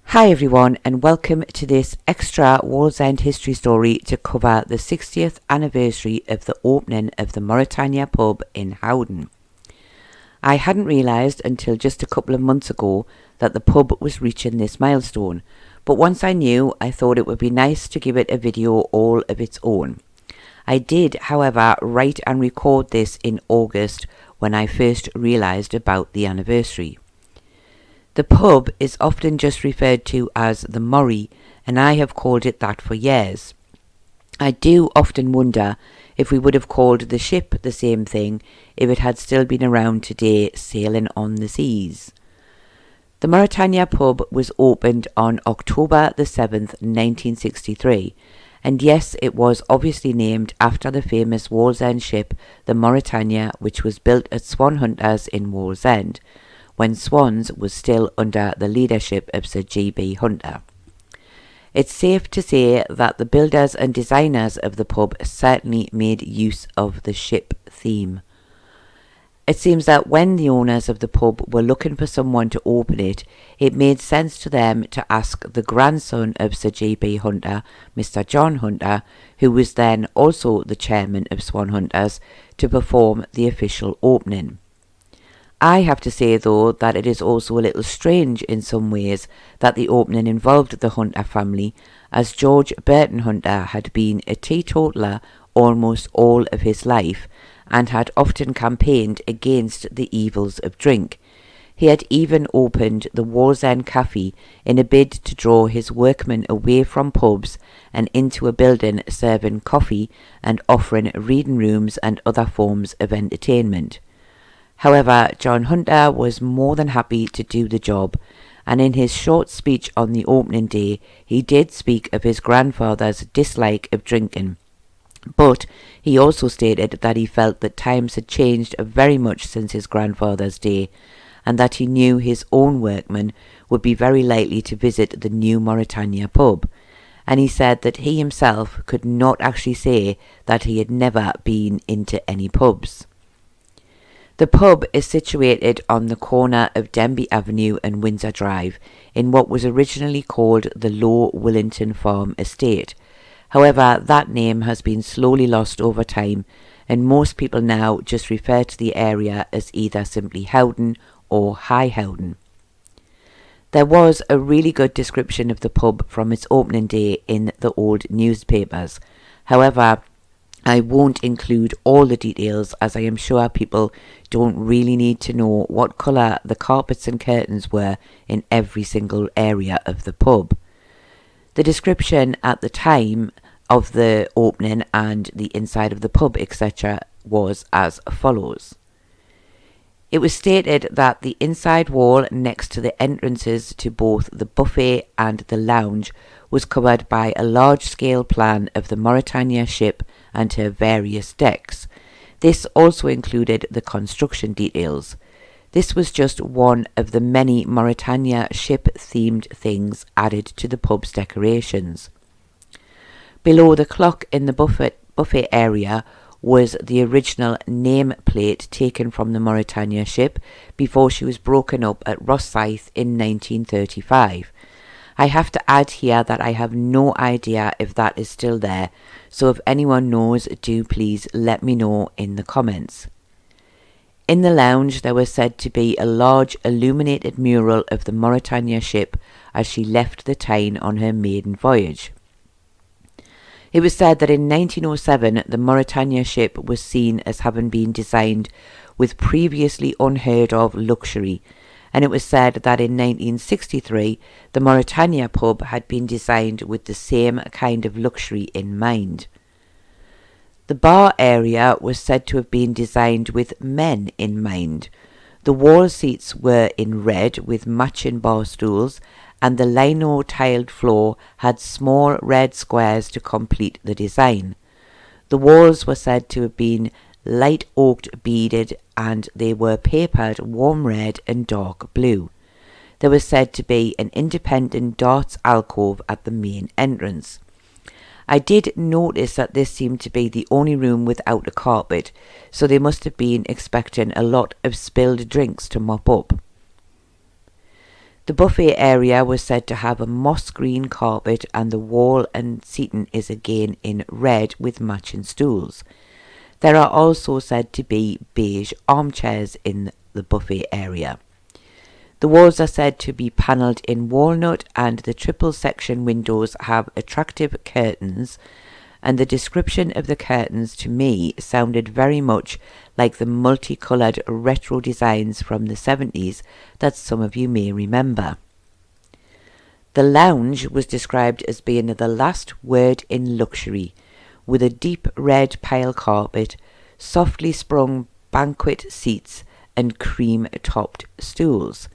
Hi everyone, and welcome to this extra Wallsend history story to cover the 60th anniversary of the opening of the Mauretania Pub in Howdon. I hadn't realised until just a couple of months ago that the pub was reaching this milestone, but once I knew, I thought it would be nice to give it a video all of its own. I did, however, write and record this in August when I first realised about the anniversary. The pub is often just referred to as the Morrie, and I have called it that for years. I do often wonder if we would have called the ship the same thing if it had still been around today, sailing on the seas. The Mauretania Pub was opened on October the 7th, 1963, and yes, it was obviously named after the famous Wallsend ship, the Mauretania, which was built at Swan Hunters in Wallsend, when Swans was still under the leadership of Sir G.B. Hunter. It's safe to say that the builders and designers of the pub certainly made use of the ship theme. It seems that when the owners of the pub were looking for someone to open it, it made sense to them to ask the grandson of Sir G.B. Hunter, Mr. John Hunter, who was then also the chairman of Swan Hunters, to perform the official opening. I have to say, though, that it is also a little strange in some ways that the opening involved the Hunter family, as George Burton Hunter had been a teetotaler almost all of his life and had often campaigned against the evils of drink. He had even opened the Wallsend Cafe in a bid to draw his workmen away from pubs and into a building serving coffee and offering reading rooms and other forms of entertainment. However, John Hunter was more than happy to do the job, and in his short speech on the opening day, he did speak of his grandfather's dislike of drinking. But he also stated that he felt that times had changed very much since his grandfather's day, and that he knew his own workmen would be very likely to visit the new Mauretania Pub. And he said that he himself could not actually say that he had never been into any pubs. The pub is situated on the corner of Denby Avenue and Windsor Drive in what was originally called the Low Willington Farm Estate. However, that name has been slowly lost over time, and most people now just refer to the area as either simply Howdon or High Howdon. There was a really good description of the pub from its opening day in the old newspapers. However, I won't include all the details, as I am sure people don't really need to know what colour the carpets and curtains were in every single area of the pub. The description at the time of the opening and the inside of the pub, etc., was as follows. It was stated that the inside wall next to the entrances to both the buffet and the lounge was covered by a large-scale plan of the Mauretania ship and her various decks. This also included the construction details. This was just one of the many Mauretania ship-themed things added to the pub's decorations. Below the clock in the buffet area was the original nameplate taken from the Mauretania ship before she was broken up at Rosyth in 1935. I have to add here that I have no idea if that is still there, so if anyone knows, do please let me know in the comments. In the lounge there was said to be a large illuminated mural of the Mauretania ship as she left the Tyne on her maiden voyage. It was said that in 1907 the Mauretania ship was seen as having been designed with previously unheard of luxury, and it was said that in 1963 the Mauretania Pub had been designed with the same kind of luxury in mind. The bar area was said to have been designed with men in mind. The wall seats were in red with matching bar stools, and the lino-tiled floor had small red squares to complete the design. The walls were said to have been light oaked beaded, and they were papered warm red and dark blue. There was said to be an independent darts alcove at the main entrance. I did notice that this seemed to be the only room without a carpet, so they must have been expecting a lot of spilled drinks to mop up. The buffet area was said to have a moss green carpet, and the wall and seating is again in red with matching stools. There are also said to be beige armchairs in the buffet area. The walls are said to be panelled in walnut, and the triple section windows have attractive curtains, and the description of the curtains to me sounded very much like the multicoloured retro designs from the 70s that some of you may remember. The lounge was described as being the last word in luxury, with a deep red pile carpet, softly sprung banquet seats and cream-topped stools.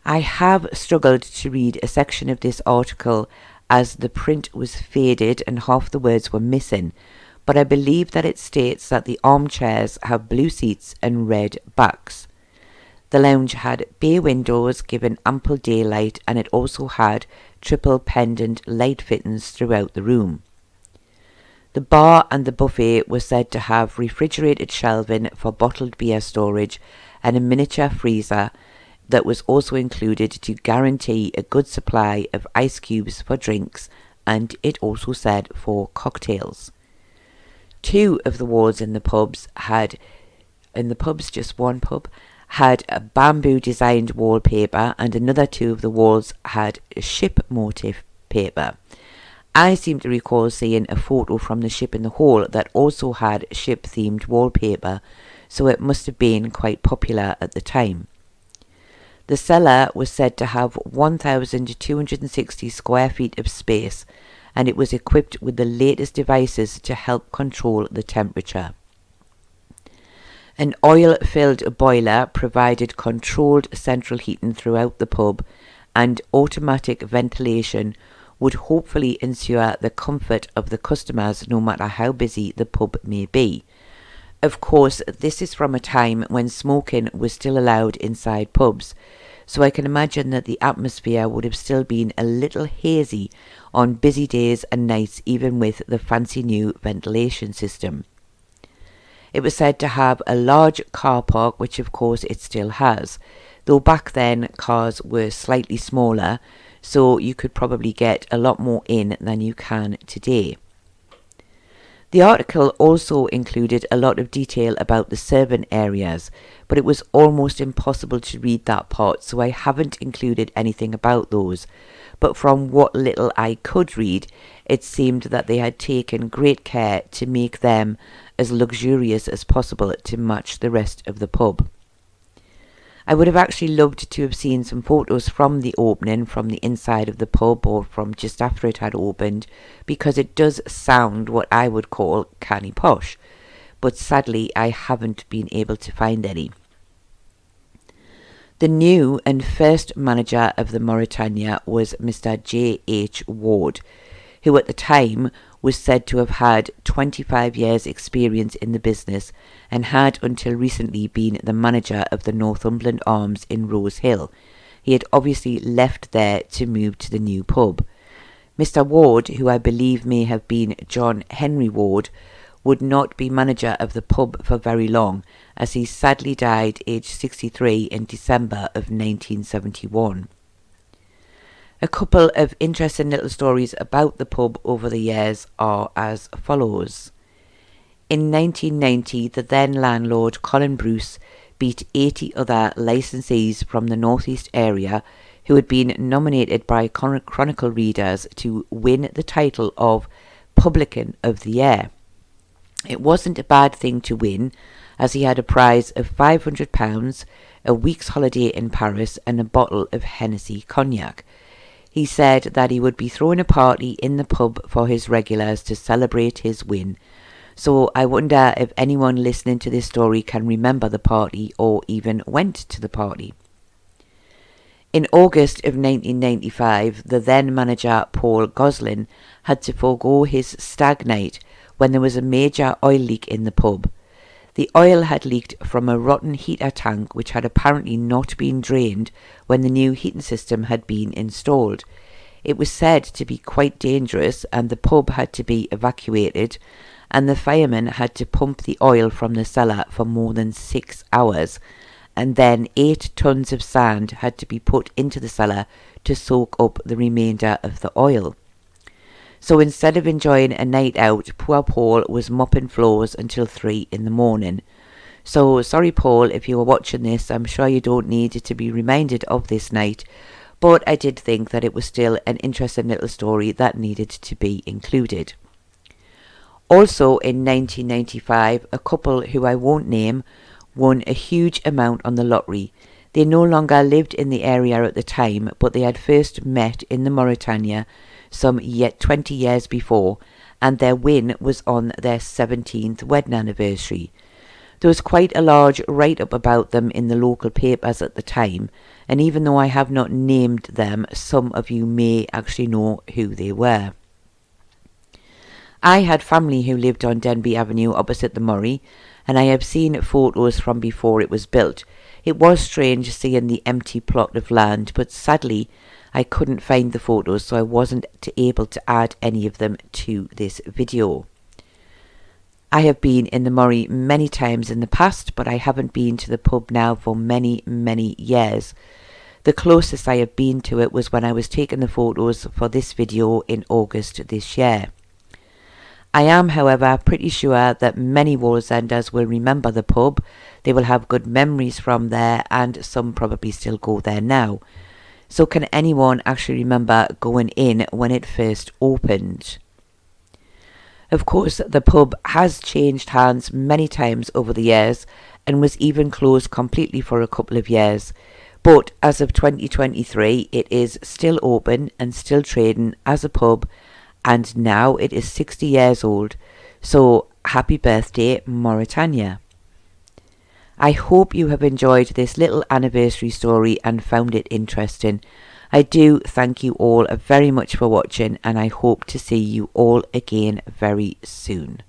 I have struggled to read a section of this article as the print was faded and half the words were missing, but I believe that it states that the armchairs have blue seats and red backs. The lounge had bay windows giving ample daylight, and it also had triple pendant light fittings throughout the room. The bar and the buffet were said to have refrigerated shelving for bottled beer storage and a miniature freezer that was also included to guarantee a good supply of ice cubes for drinks, and it also said for cocktails. Two of the walls in the pubs just one pub, had a bamboo designed wallpaper, and another two of the walls had a ship motif paper. I seem to recall seeing a photo from the ship in the hall that also had ship themed wallpaper, so it must have been quite popular at the time. The cellar was said to have 1,260 square feet of space, and it was equipped with the latest devices to help control the temperature. An oil-filled boiler provided controlled central heating throughout the pub, and automatic ventilation would hopefully ensure the comfort of the customers no matter how busy the pub may be. Of course, this is from a time when smoking was still allowed inside pubs, so I can imagine that the atmosphere would have still been a little hazy on busy days and nights, even with the fancy new ventilation system. It was said to have a large car park, which of course it still has, though back then cars were slightly smaller, so you could probably get a lot more in than you can today. The article also included a lot of detail about the servant areas, but it was almost impossible to read that part, so I haven't included anything about those. But from what little I could read, it seemed that they had taken great care to make them as luxurious as possible to match the rest of the pub. I would have actually loved to have seen some photos from the opening, from the inside of the pub, or from just after it had opened, because it does sound what I would call canny posh, but sadly I haven't been able to find any. The new and first manager of the Mauretania was Mr. J.H. Ward, who at the time was said to have had 25 years' experience in the business and had until recently been the manager of the Northumberland Arms in Rose Hill. He had obviously left there to move to the new pub. Mr. Ward, who I believe may have been John Henry Ward, would not be manager of the pub for very long, as he sadly died aged 63 in December of 1971. A couple of interesting little stories about the pub over the years are as follows. In 1990, the then landlord Colin Bruce beat 80 other licensees from the northeast area who had been nominated by Chronicle readers to win the title of Publican of the Year. It wasn't a bad thing to win, as he had a prize of £500, a week's holiday in Paris, and a bottle of Hennessy cognac. He said that he would be throwing a party in the pub for his regulars to celebrate his win, so I wonder if anyone listening to this story can remember the party or even went to the party. In August of 1995, the then manager Paul Goslin had to forego his stag night when there was a major oil leak in the pub. The oil had leaked from a rotten heater tank which had apparently not been drained when the new heating system had been installed. It was said to be quite dangerous, and the pub had to be evacuated, and the firemen had to pump the oil from the cellar for more than 6 hours, and then 8 tons of sand had to be put into the cellar to soak up the remainder of the oil. So instead of enjoying a night out, poor Paul was mopping floors until 3 in the morning. So sorry Paul, if you are watching this, I'm sure you don't need to be reminded of this night, but I did think that it was still an interesting little story that needed to be included. Also in 1995, a couple who I won't name won a huge amount on the lottery. They no longer lived in the area at the time, but they had first met in the Mauretania some 20 years before, and their win was on their 17th wedding anniversary. There was quite a large write-up about them in the local papers at the time, and even though I have not named them, some of you may actually know who they were. I had family who lived on Denby Avenue opposite the Murray, and I have seen photos from before it was built. It was strange seeing the empty plot of land, but sadly I couldn't find the photos, so I wasn't able to add any of them to this video. I have been in the Murray many times in the past, but I haven't been to the pub now for many years. The closest I have been to it was when I was taking the photos for this video in August this year. I am, however, pretty sure that many Wallsenders will remember the pub. They will have good memories from there, and some probably still go there now. So can anyone actually remember going in when it first opened? Of course, the pub has changed hands many times over the years and was even closed completely for a couple of years. But as of 2023, it is still open and still trading as a pub, and now it is 60 years old. So happy birthday, Mauretania. I hope you have enjoyed this little anniversary story and found it interesting. I do thank you all very much for watching, and I hope to see you all again very soon.